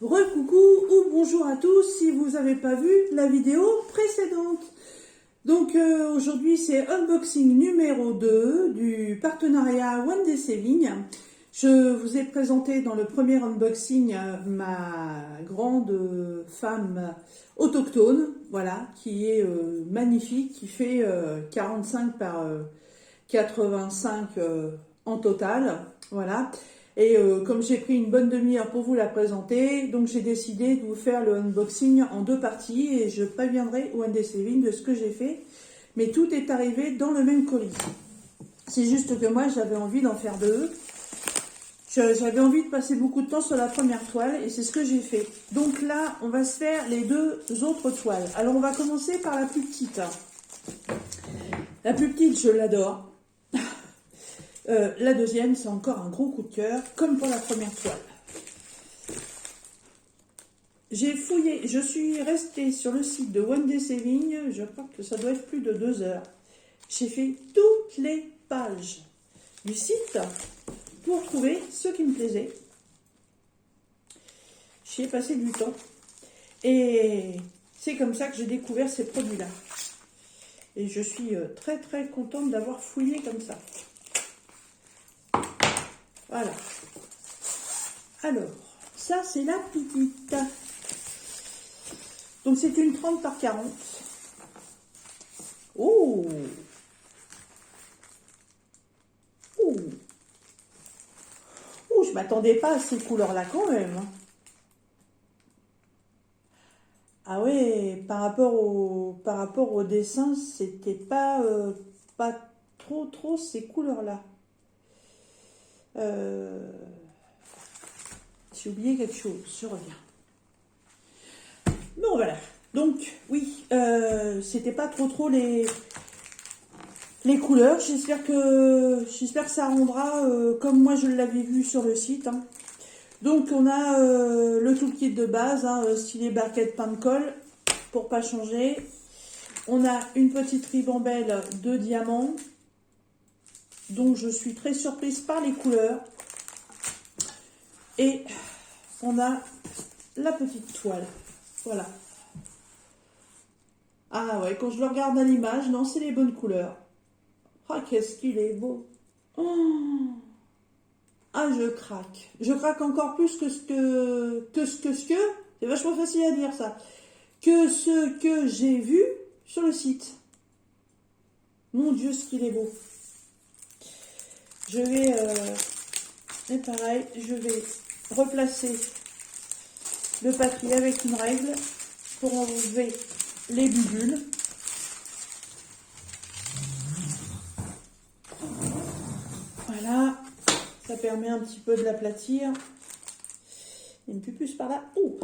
Recoucou ou bonjour à tous si vous n'avez pas vu la vidéo précédente. Donc aujourd'hui c'est unboxing numéro 2 du partenariat One Day Saving. Je vous ai présenté dans le premier unboxing ma grande femme autochtone, voilà, qui est magnifique, qui fait 45 par 85 en total, voilà. Et comme j'ai pris une bonne demi-heure pour vous la présenter, donc j'ai décidé de vous faire le unboxing en deux parties et je préviendrai One Day Saving de ce que j'ai fait. Mais tout est arrivé dans le même colis. C'est juste que moi j'avais envie d'en faire deux. J'avais envie de passer beaucoup de temps sur la première toile et c'est ce que j'ai fait. Donc là, on va se faire les deux autres toiles. Alors on va commencer par la plus petite. La plus petite, je l'adore. La deuxième, c'est encore un gros coup de cœur, comme pour la première toile. J'ai fouillé, je suis restée sur le site de One Day Saving, je crois que ça doit être plus de 2 heures. J'ai fait toutes les pages du site pour trouver ce qui me plaisait. J'y ai passé du temps et c'est comme ça que j'ai découvert ces produits-là. Et je suis très très contente d'avoir fouillé comme ça. Voilà. Alors, ça c'est la petite. Donc c'est une 30 par 40. Oh! Oh! Oh, je m'attendais pas à ces couleurs-là quand même. Ah ouais, par rapport au dessin, c'était pas trop ces couleurs-là. J'ai oublié quelque chose, je reviens. Bon voilà, donc oui, c'était pas trop les couleurs. J'espère que ça rendra comme moi je l'avais vu sur le site. Hein. Donc on a le toolkit de base, hein, stylé barquette pain de colle pour pas changer. On a une petite ribambelle de diamants. Donc je suis très surprise par les couleurs. Et on a la petite toile. Voilà. Ah ouais, quand je le regarde à l'image, non, c'est les bonnes couleurs. Ah, qu'est-ce qu'il est beau. Oh. Ah, je craque. Je craque encore plus que c'est vachement facile à dire ça. Que ce que j'ai vu sur le site. Mon Dieu, ce qu'il est beau. Je vais, et pareil, je vais replacer le papier avec une règle pour enlever les bulles. Voilà, ça permet un petit peu de l'aplatir. Il y a une pupusse par là. Oh,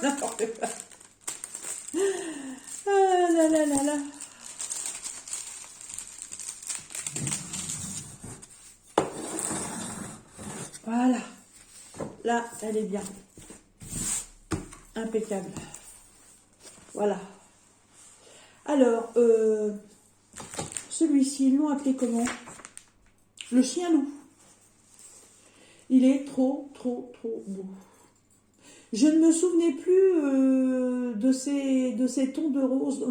n'importe quoi. Ah là là là là. Voilà. Là, elle est bien. Impeccable. Voilà. Alors, celui-ci, ils l'ont appelé comment? Le chien loup. Il est trop beau. Je ne me souvenais plus de ces tons de rose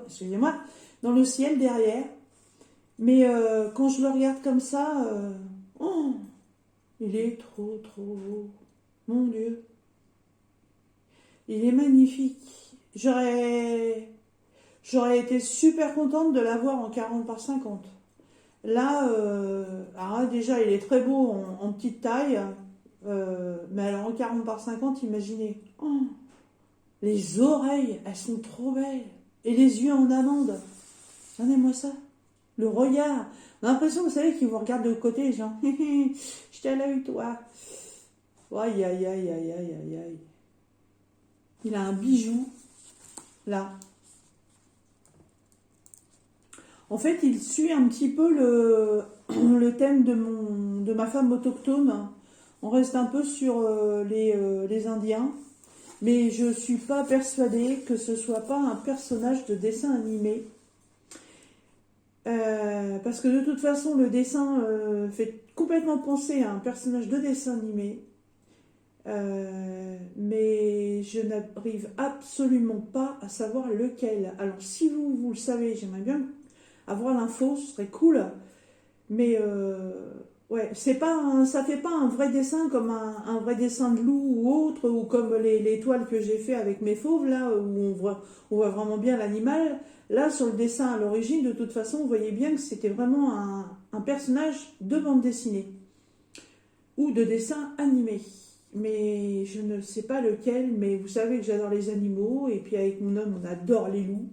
excusez-moi, dans le ciel derrière. Mais quand je le regarde comme ça, oh, il est trop beau. Mon Dieu. Il est magnifique. J'aurais été super contente de l'avoir en 40 par 50. Là, alors déjà, il est très beau en petite taille. Mais alors en 40 par 50, imaginez. Oh, les oreilles, elles sont trop belles. Et les yeux en amande. Regardez-moi ça. Le regard. On a l'impression, vous savez, qu'ils vous regardent de côté, genre. Je t'ai à l'œil, toi. Aïe, aïe, aïe, aïe, aïe, aïe, aïe. Il a un bijou, là. En fait, il suit un petit peu le thème de ma femme autochtone. On reste un peu sur les Indiens. Mais je ne suis pas persuadée que ce soit pas un personnage de dessin animé. Parce que de toute façon, le dessin fait complètement pensé à un personnage de dessin animé, mais je n'arrive absolument pas à savoir lequel. Alors si vous le savez, j'aimerais bien avoir l'info, ce serait cool. Mais ouais, c'est pas ça fait pas un vrai dessin comme un vrai dessin de loup ou autre, ou comme les toiles que j'ai fait avec mes fauves, là, où on voit vraiment bien l'animal. Là, sur le dessin à l'origine, de toute façon, vous voyez bien que c'était vraiment un personnage de bande dessinée ou de dessin animé. Mais je ne sais pas lequel, mais vous savez que j'adore les animaux, et puis avec mon homme, on adore les loups.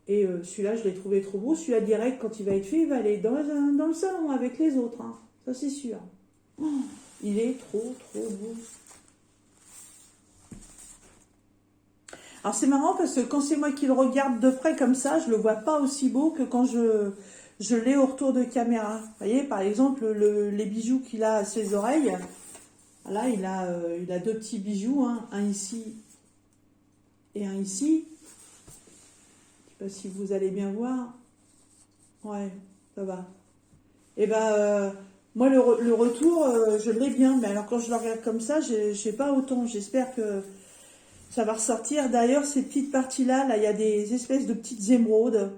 Et celui-là, je l'ai trouvé trop beau. Celui-là, direct, quand il va être fait, il va aller dans le salon avec les autres. Hein. Ça, c'est sûr. Oh, il est trop, trop beau. Alors, c'est marrant parce que quand c'est moi qui le regarde de près comme ça, je le vois pas aussi beau que quand je l'ai au retour de caméra. Vous voyez, par exemple, les bijoux qu'il a à ses oreilles. Là, il a deux petits bijoux, hein, un ici et un ici. Je sais pas si vous allez bien voir. Ouais, ça va. Et ben, moi, le retour, je l'ai bien. Mais alors, quand je le regarde comme ça, j'ai pas autant. J'espère que ça va ressortir. D'ailleurs, ces petites parties-là, là, il y a des espèces de petites émeraudes.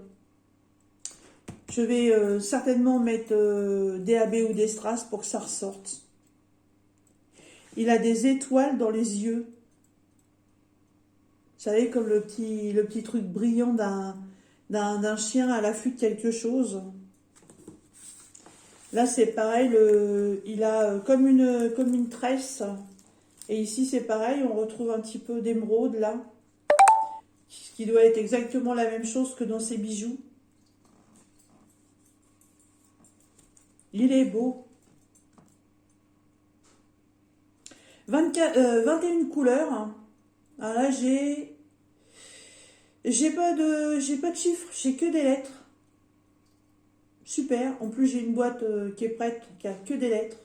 Je vais certainement mettre DAB ou des strass pour que ça ressorte. Il a des étoiles dans les yeux. Vous savez, comme le petit truc brillant d'un chien à l'affût de quelque chose. Là, c'est pareil, il a comme une tresse. Et ici, c'est pareil, on retrouve un petit peu d'émeraude, là. Ce qui doit être exactement la même chose que dans ses bijoux. Il est beau. 21 couleurs. Alors là, j'ai pas de chiffres, j'ai que des lettres. Super. En plus, j'ai une boîte qui est prête, qui a que des lettres.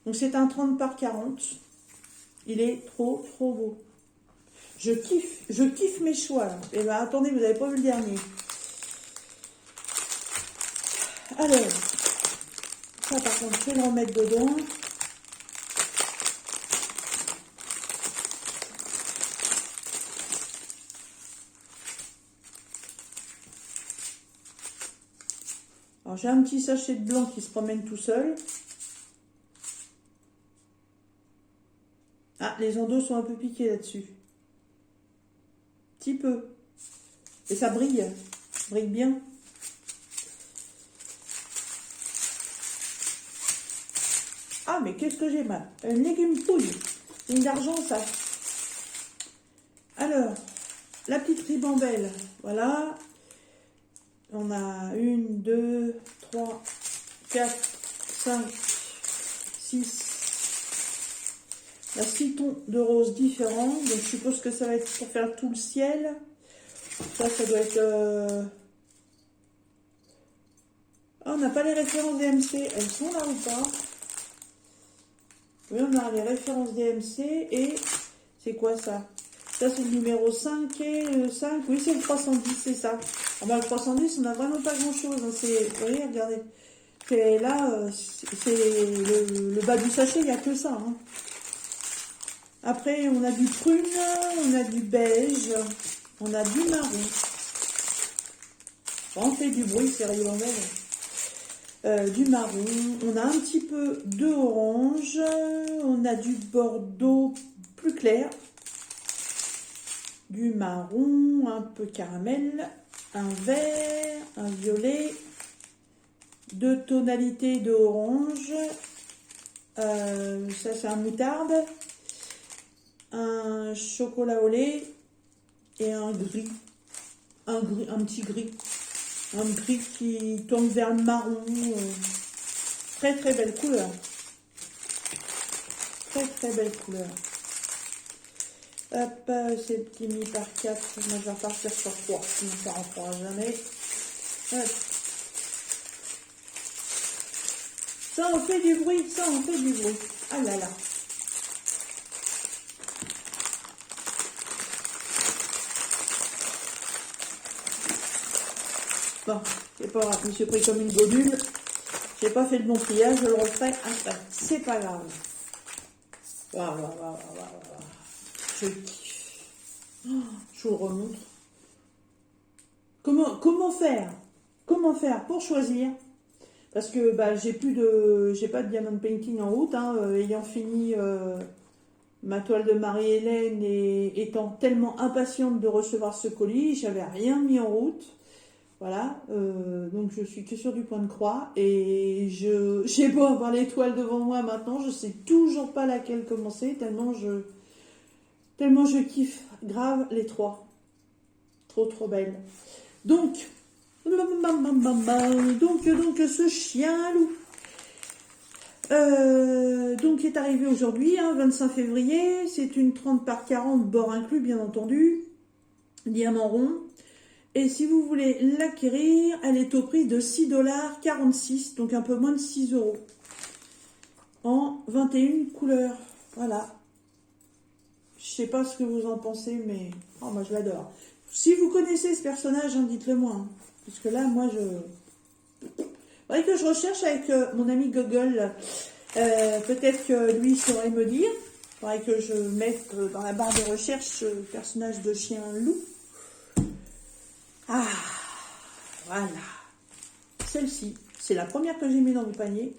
Donc, c'est un 30 par 40. Il est trop, trop beau. Je kiffe mes choix. Là. Et ben, attendez, vous n'avez pas vu le dernier. Alors, ça, par contre, je vais le remettre dedans. Alors, j'ai un petit sachet de blanc qui se promène tout seul. Ah, les endos sont un peu piqués là-dessus. Petit peu. Et ça brille. Brille bien. Ah, mais qu'est-ce que j'ai mal. Une légume pouille. C'est une d'argent, ça. Alors, la petite ribambelle. Voilà. On a 1, 2, 3, 4, 5, 6. Il y a 6 tons de rose différents. Donc, je suppose que ça va être pour faire tout le ciel. Ça doit être... Ah, on n'a pas les références DMC. Elles sont là ou pas? Oui, on a les références DMC. Et c'est quoi ça? Ça, c'est le numéro 5 et le 5. Oui, c'est le 310, c'est ça. Ah ben, le 310, on n'a vraiment pas grand-chose. Hein. Vous voyez, regardez. Et là, c'est le bas du sachet, il n'y a que ça. Hein. Après, on a du prune, on a du beige, on a du marron. On fait du bruit, c'est rigolo. Du marron, on a un petit peu de orange, on a du bordeaux plus clair, du marron, un peu caramel, un vert, un violet, deux tonalités de orange, ça c'est un moutarde, un chocolat au lait et un gris, un petit gris. Un gris qui tourne vers le marron. Très très belle couleur. Très très belle couleur. Hop, c'est petit mis par 4. Moi je vais repartir sur 3. Sinon ça en fera jamais. Hop. Ça on fait du bruit. Ça on fait du bruit. Ah là là. Bon, c'est pas grave, je me suis pris comme une godule. J'ai pas fait le bon pliage, je le referai après. C'est pas grave. Waouh, waouh, waouh, waouh, waouh. Je kiffe. Oh, je vous le remontre. Comment faire? Comment faire pour choisir? Parce que bah, j'ai pas de diamond painting en route, hein, ayant fini ma toile de Marie-Hélène et étant tellement impatiente de recevoir ce colis, j'avais rien mis en route. Voilà, donc je suis que sur du point de croix et j'ai beau avoir l'étoile devant moi maintenant, je sais toujours pas laquelle commencer tellement je kiffe grave les trois. Trop trop belle. Donc ce chien loup donc est arrivé aujourd'hui, hein, 25 février, c'est une 30 par 40, bord inclus bien entendu, diamant rond. Et si vous voulez l'acquérir, elle est au prix de 6,46 $, donc un peu moins de 6 €. En 21 couleurs. Voilà. Je sais pas ce que vous en pensez, mais oh, moi je l'adore. Si vous connaissez ce personnage, hein, dites-le moi. Hein, parce que là, moi, il faudrait que je recherche avec mon ami Google. Peut-être que lui saurait me dire. Il faudrait que je mette dans la barre de recherche ce personnage de chien loup. Ah, voilà. Celle-ci, c'est la première que j'ai mis dans le panier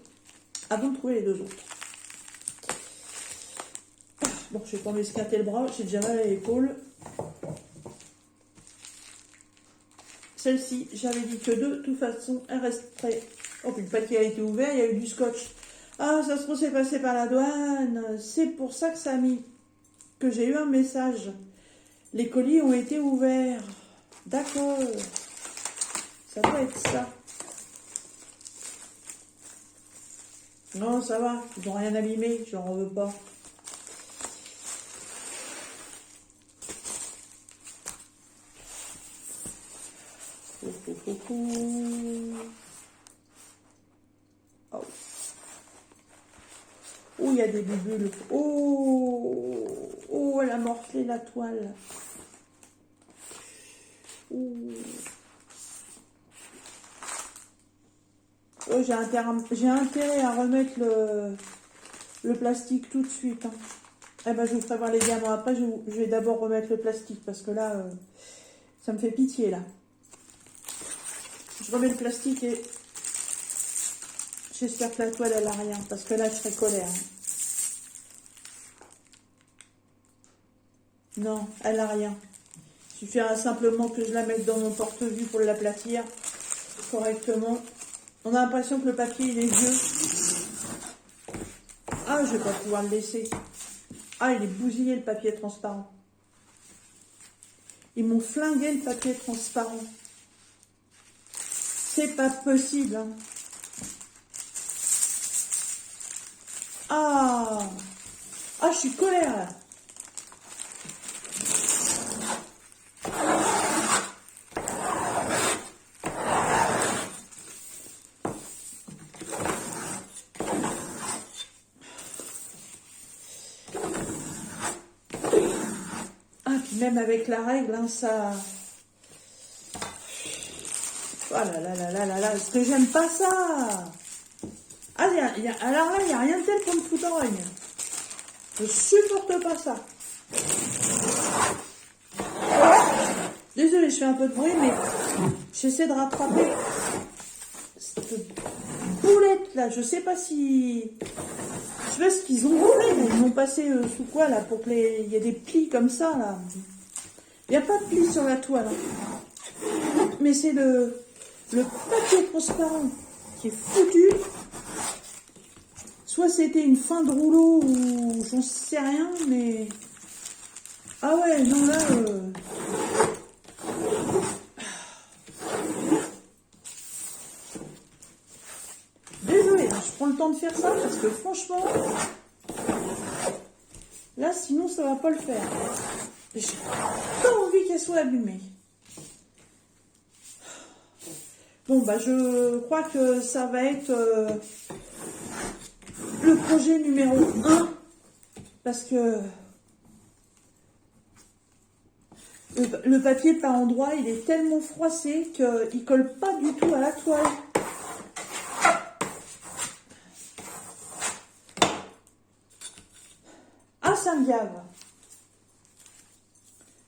avant de trouver les deux autres. Bon, je vais pas m'escater le bras, j'ai déjà mal à l'épaule. Celle-ci, j'avais dit que de toute façon, elle resterait. Oh, puis le paquet a été ouvert, il y a eu du scotch. Ah, ça se trouve, c'est passé par la douane. C'est pour ça que ça a mis. Que j'ai eu un message. Les colis ont été ouverts. D'accord. Ça doit être ça. Non, ça va. Ils n'ont rien abîmé. Je n'en veux pas. Oh. Oh, il y a des bulles. Oh, oh, elle a morflé la toile. Oh. Oh, j'ai intérêt à remettre le plastique tout de suite. Hein. Eh ben, je vous ferai voir les diamants après. Je vais d'abord remettre le plastique parce que là, ça me fait pitié là. Je remets le plastique et j'espère que la toile elle a rien parce que là je serais colère. Non, elle a rien. Il suffira simplement que je la mette dans mon porte-vue pour l'aplatir correctement. On a l'impression que le papier il est vieux. Ah, je vais pas pouvoir le laisser. Ah, il est bousillé le papier transparent. Ils m'ont flingué le papier transparent. C'est pas possible. Hein. Ah, ah, je suis colère là. Ah, puis même avec la règle, hein, ça... Oh là là là là là là, est-ce que j'aime pas ça? Ah, alors là, il n'y a rien de tel pour me foutre en règne. Je supporte pas ça. Désolée, je fais un peu de bruit, mais j'essaie de rattraper cette boulette là. Je sais pas si... Je sais pas ce qu'ils ont fait, mais ils m'ont passé sous quoi là pour que il y ait des plis comme ça là. Il n'y a pas de plis sur la toile. Hein. Mais c'est le papier transparent qui est foutu. Soit c'était une fin de rouleau ou j'en sais rien, mais... Ah ouais, non là... Désolée, je prends le temps de faire ça parce que franchement... Là, sinon, ça va pas le faire. J'ai pas envie qu'elle soit abîmée. Bon, bah, je crois que ça va être le projet numéro 1. Parce que le papier par endroit, il est tellement froissé qu'il colle pas du tout à la toile. ça me gave.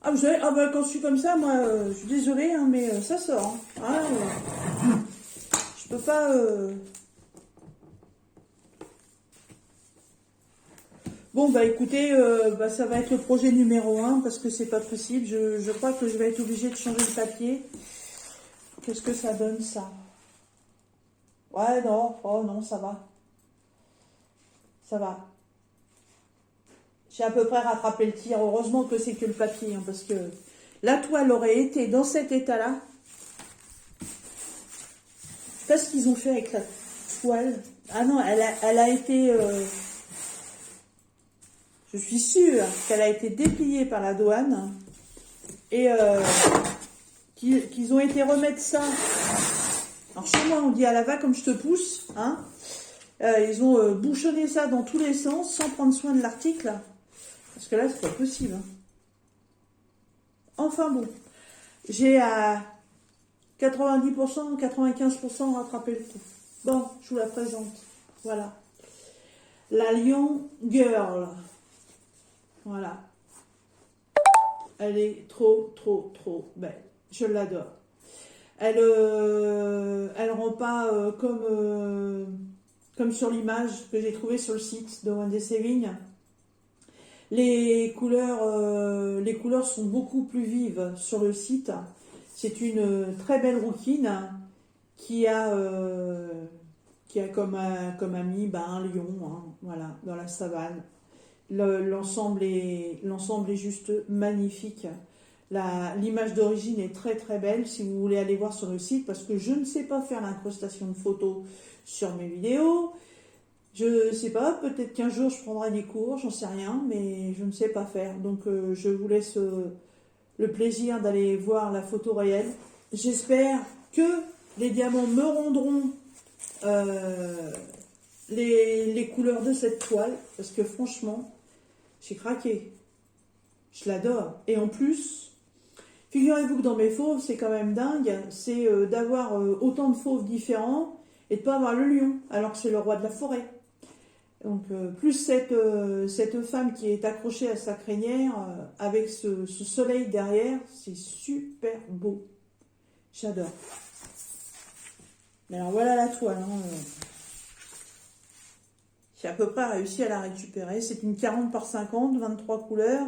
Ah, vous savez, ah bah, quand je suis comme ça, moi, je suis désolée, hein, mais ça sort. Hein. Ah, je peux pas... Bon, bah écoutez, bah, ça va être le projet numéro 1, parce que c'est pas possible. Je crois que je vais être obligée de changer le papier. Qu'est-ce que ça donne, ça? Ouais, non, oh non, ça va. Ça va. J'ai à peu près rattrapé le tir. Heureusement que c'est que le papier, hein, parce que la toile aurait été dans cet état-là. Je sais pas ce qu'ils ont fait avec la toile. Ah non, elle a été... je suis sûre qu'elle a été dépliée par la douane. Et qu'ils ont été remettre ça. Alors chez moi, on dit à la va comme je te pousse. Hein. Ils ont bouchonné ça dans tous les sens sans prendre soin de l'article. Parce que là, c'est pas possible. Hein. Enfin bon, j'ai à 90%, 95% rattrapé le coup. Bon, je vous la présente. Voilà. La Lion Girl. Voilà. Elle est trop, trop, trop belle. Je l'adore. Elle rend pas comme sur l'image que j'ai trouvée sur le site de Wendy Saving. Les couleurs sont beaucoup plus vives sur le site. C'est une très belle rouquine qui a comme ami un lion, hein, voilà, dans la savane. L'ensemble est juste magnifique. L'image d'origine est très très belle si vous voulez aller voir sur le site, parce que je ne sais pas faire l'incrustation de photos sur mes vidéos. Je sais pas, peut-être qu'un jour je prendrai des cours, j'en sais rien, mais je ne sais pas faire. Donc je vous laisse le plaisir d'aller voir la photo réelle. J'espère que les diamants me rendront les couleurs de cette toile, parce que franchement, j'ai craqué. Je l'adore. Et en plus, figurez-vous que dans mes fauves, c'est quand même dingue, c'est d'avoir autant de fauves différents et de ne pas avoir le lion, alors que c'est le roi de la forêt. Donc, plus cette femme qui est accrochée à sa crinière, avec ce soleil derrière, c'est super beau. J'adore. Mais alors voilà la toile. Hein. J'ai à peu près réussi à la récupérer. C'est une 40 par 50, 23 couleurs.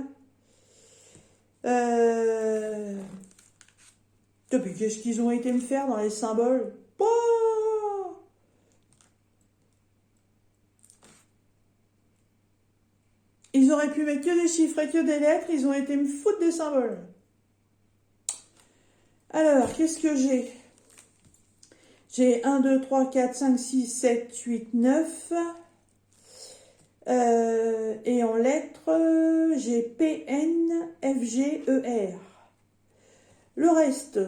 Depuis qu'est-ce qu'ils ont été me faire dans les symboles? Oh, ils auraient pu mettre que des chiffres et que des lettres. Ils ont été me foutre des symboles. Alors, qu'est-ce que j'ai? J'ai 1, 2, 3, 4, 5, 6, 7, 8, 9. Et en lettres, j'ai P, N, F, G, E, R. Le reste,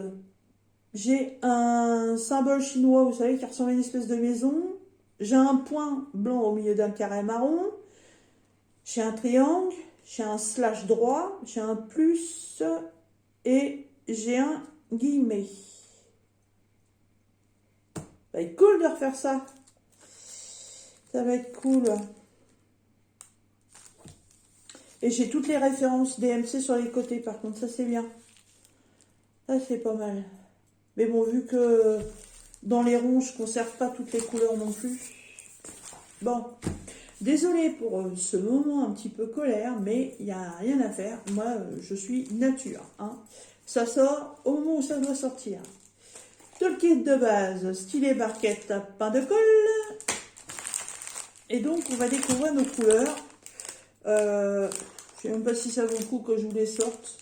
j'ai un symbole chinois, vous savez, qui ressemble à une espèce de maison. J'ai un point blanc au milieu d'un carré marron. J'ai un triangle, j'ai un slash droit, j'ai un plus et j'ai un guillemet. Ça va être cool de refaire ça. Ça va être cool. Et j'ai toutes les références DMC sur les côtés, par contre, ça c'est bien. Ça c'est pas mal. Mais bon, vu que dans les ronds, je ne conserve pas toutes les couleurs non plus. Bon, désolée pour ce moment un petit peu colère, mais il n'y a rien à faire. Moi, je suis nature. Hein. Ça sort au moment où ça doit sortir. Tout le kit de base, stylet barquette, pain de colle. Et donc, on va découvrir nos couleurs. Je ne sais même pas si ça vaut le coup que je vous les sorte.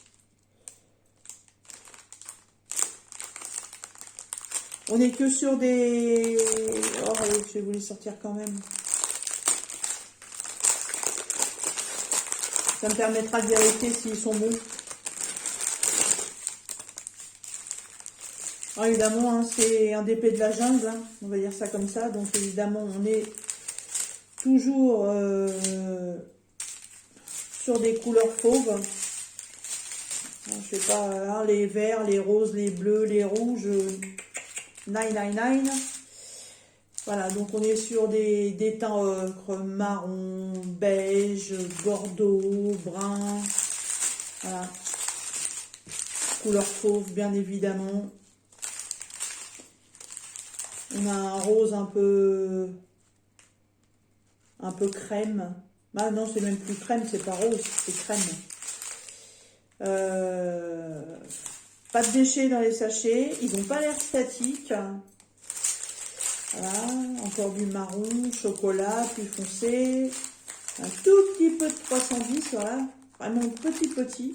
On est que sur des... Oh, allez, je vais vous les sortir quand même. Ça me permettra de vérifier s'ils sont bons. Alors, évidemment, hein, c'est un DP de la jungle, hein, on va dire ça comme ça. Donc évidemment, on est toujours sur des couleurs fauves. Je sais pas, hein, les verts, les roses, les bleus, les rouges. 999. Voilà, donc on est sur des teints ocre, marron, beige, bordeaux, brun. Voilà. Couleur fauve, bien évidemment. On a un rose un peu crème. Ah non, c'est même plus crème, c'est pas rose, c'est crème. Pas de déchets dans les sachets. Ils n'ont pas l'air statiques. Voilà, encore du marron, chocolat, plus foncé. Un tout petit peu de 310, voilà. Vraiment petit.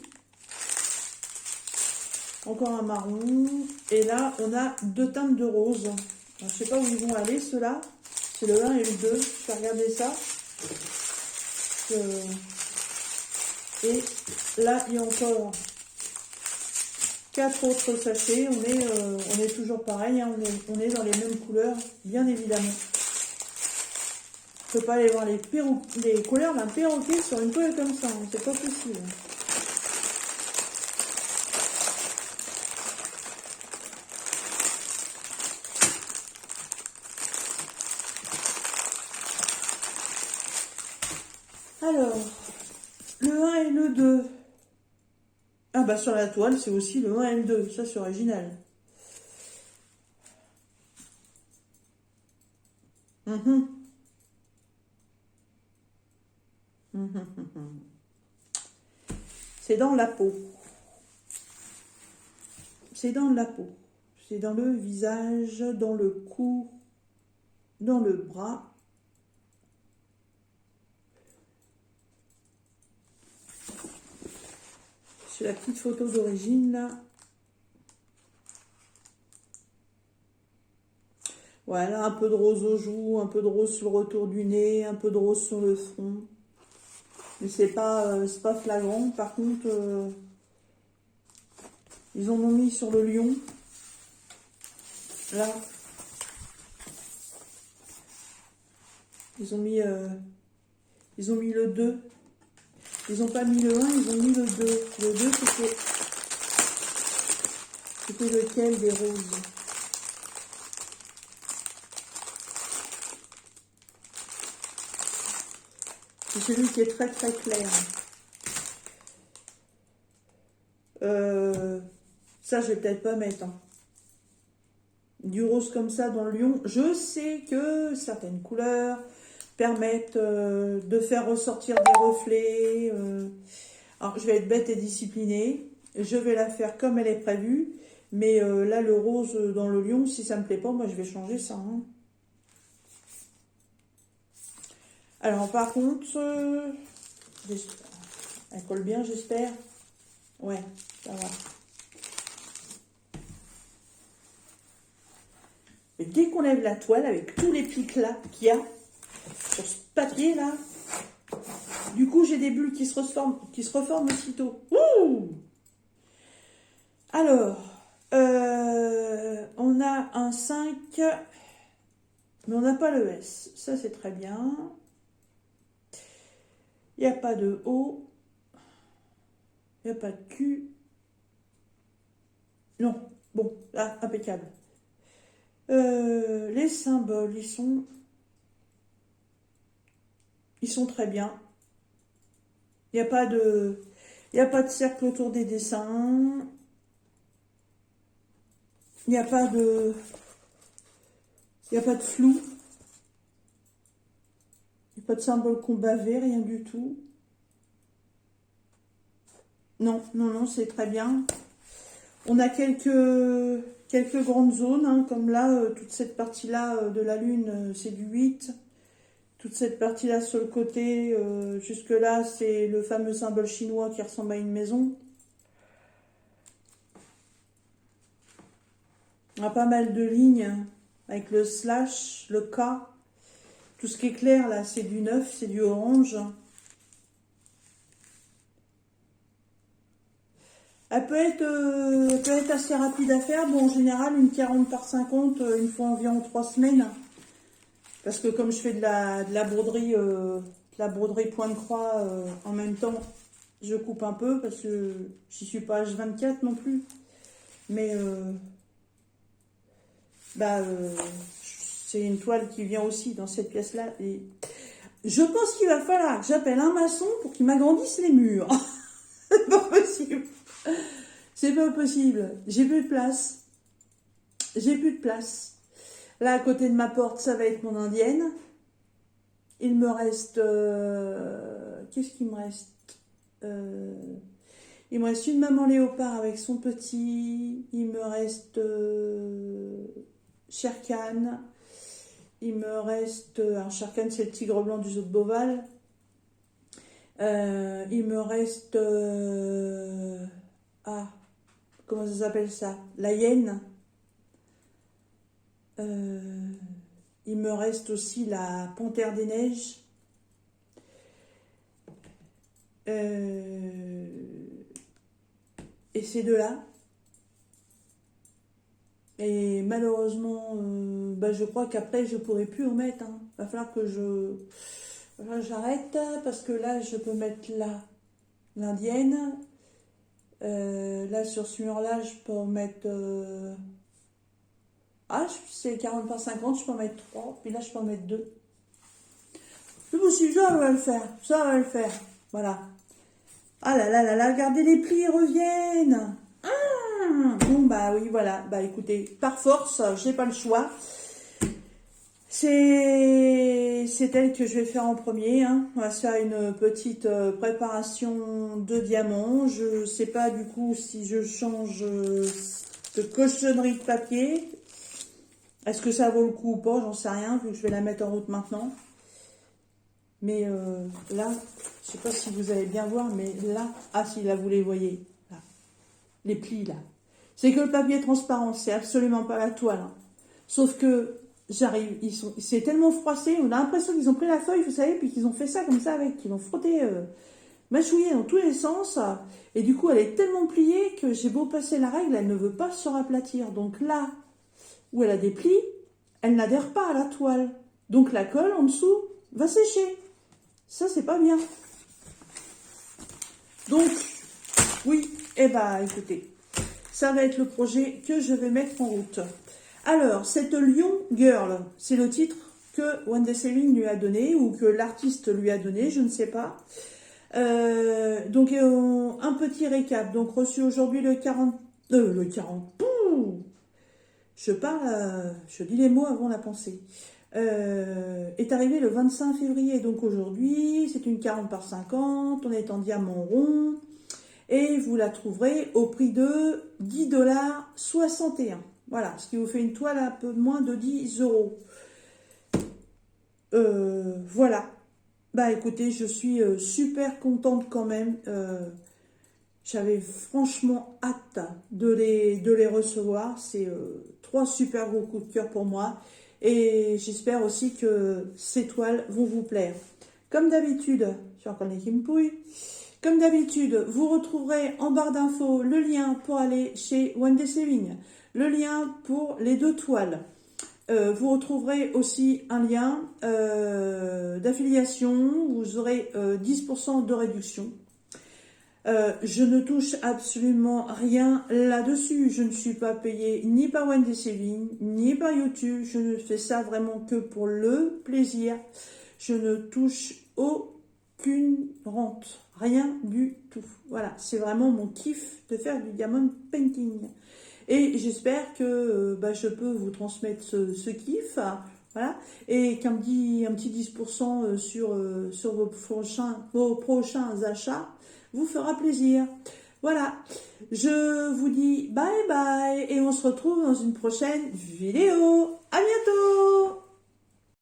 Encore un marron. Et là, on a deux teintes de rose. Alors, je ne sais pas où ils vont aller, ceux-là. C'est le 1 et le 2. Je vais regarder ça. Et là, il y a encore 4 autres sachets. On est toujours pareil. Hein. On est dans les mêmes couleurs, bien évidemment. Je ne peux pas aller voir les couleurs d'un perroquet sur une toile comme ça. Hein. C'est pas possible. Alors, le 1 et le 2. Ah bah sur la toile, c'est aussi le 1 et le 2. Ça, c'est original. C'est dans la peau. C'est dans la peau. C'est dans le visage, dans le cou, dans le bras. C'est la petite photo d'origine là. Voilà, un peu de rose aux joues, un peu de rose sur le retour du nez, un peu de rose sur le front. Mais c'est pas flagrant. Par contre, ils en ont mis sur le lion. Là. Ils ont mis le 2. Ils n'ont pas mis le 1, ils ont mis le 2. Le 2, c'était lequel des roses? C'est celui qui est très clair. Ça, je vais peut-être pas mettre. Hein. Du rose comme ça dans le lion. Je sais que certaines couleurs permettent de faire ressortir des reflets. Alors, je vais être bête et disciplinée. Je vais la faire comme elle est prévue. Mais là, le rose dans le lion, si ça me plaît pas, moi, je vais changer ça. Hein. Alors, par contre, elle colle bien, j'espère. Ouais, ça va. Et dès qu'on lève la toile, avec tous les pics là qu'il y a sur ce papier là, du coup, j'ai des bulles qui se reforment aussitôt. Ouh! Alors, on a un 5, mais on n'a pas le S. Ça, c'est très bien. Il n'y a pas de O. Il n'y a pas de Q. Non. Bon, là, impeccable. Les symboles, ils sont très bien. Il n'y a pas de cercle autour des dessins. Il n'y a pas de flou. Il n'y a pas de symbole combat V, rien du tout. Non, c'est très bien. On a quelques grandes zones, hein, comme là, toute cette partie-là de la Lune, c'est du 8. Toute cette partie-là sur le côté, jusque-là, c'est le fameux symbole chinois qui ressemble à une maison. On a pas mal de lignes avec le slash, le K. Tout ce qui est clair, là, c'est du 9, c'est du orange. Elle peut être assez rapide à faire. Bon, en général, une 40 par 50, il faut environ 3 semaines. Parce que comme je fais de la broderie point de croix en même temps, je coupe un peu parce que j'y suis pas H24 non plus. Mais c'est une toile qui vient aussi dans cette pièce-là. Et je pense qu'il va falloir que j'appelle un maçon pour qu'il m'agrandisse les murs. C'est pas possible. C'est pas possible. J'ai plus de place. J'ai plus de place. Là, à côté de ma porte, ça va être mon indienne. Il me reste... qu'est-ce qu'il me reste il me reste une maman léopard avec son petit. Il me reste Sherkan. Il me reste... alors, Sherkan, c'est le tigre blanc du zoo de Beauval. Il me reste... comment ça s'appelle ça? La hyène. Il me reste aussi la panthère des neiges. Et ces deux-là. Et malheureusement, je crois qu'après, je ne pourrai plus en mettre. Hein. Va falloir que j'arrête, parce que là, je peux mettre là l'indienne. Là, sur ce mur-là, je peux en mettre... c'est 40 par 50, je peux en mettre 3. Puis là, je peux en mettre 2. C'est possible, ça va le faire. Ça va le faire. Voilà. Ah là là là là, regardez, les plis reviennent. Bon, bah oui, voilà. Bah écoutez, par force, j'ai pas le choix. C'est elle que je vais faire en premier. Hein. On va se faire une petite préparation de diamants. Je sais pas du coup si je change de cochonnerie de papier. Est-ce que ça vaut le coup ou pas? J'en sais rien, vu que je vais la mettre en route maintenant. Mais là, je sais pas si vous allez bien voir, mais là, si là vous les voyez, là, les plis là. C'est que le papier est transparent, c'est absolument pas la toile. Hein. Sauf que j'arrive, c'est tellement froissé, on a l'impression qu'ils ont pris la feuille, vous savez, puis qu'ils ont fait ça comme ça avec, qu'ils l'ont frotté, mâchouillé dans tous les sens. Et du coup, elle est tellement pliée que j'ai beau passer la règle, elle ne veut pas se raplatir. Donc là, où elle a des plis, elle n'adhère pas à la toile. Donc la colle en dessous va sécher. Ça, c'est pas bien. Donc, oui, écoutez, ça va être le projet que je vais mettre en route. Alors, cette Lion Girl, c'est le titre que Wendy Saving lui a donné, ou que l'artiste lui a donné, je ne sais pas. Donc, un petit récap. Donc, reçu aujourd'hui le 40... le 40... je dis les mots avant la pensée. Est arrivé le 25 février, donc aujourd'hui, c'est une 40 par 50, on est en diamant rond, et vous la trouverez au prix de 10,61 $. Voilà, ce qui vous fait une toile à un peu moins de 10 €. Voilà. Bah écoutez, je suis super contente quand même. J'avais franchement hâte de les recevoir. C'est 3 super gros coups de cœur pour moi. Et j'espère aussi que ces toiles vont vous plaire. Comme d'habitude, je reconnais qui me pouille. Comme d'habitude, vous retrouverez en barre d'infos le lien pour aller chez Wendy Saving, le lien pour les 2 toiles. Vous retrouverez aussi un lien d'affiliation, vous aurez 10% de réduction. Je ne touche absolument rien là-dessus. Je ne suis pas payée ni par Wendy Saving, ni par YouTube. Je ne fais ça vraiment que pour le plaisir. Je ne touche aucune rente. Rien du tout. Voilà, c'est vraiment mon kiff de faire du diamond painting. Et j'espère que je peux vous transmettre ce kiff. Voilà, et qu'un petit 10% sur vos prochains achats vous fera plaisir. Voilà, je vous dis bye bye et on se retrouve dans une prochaine vidéo. À bientôt!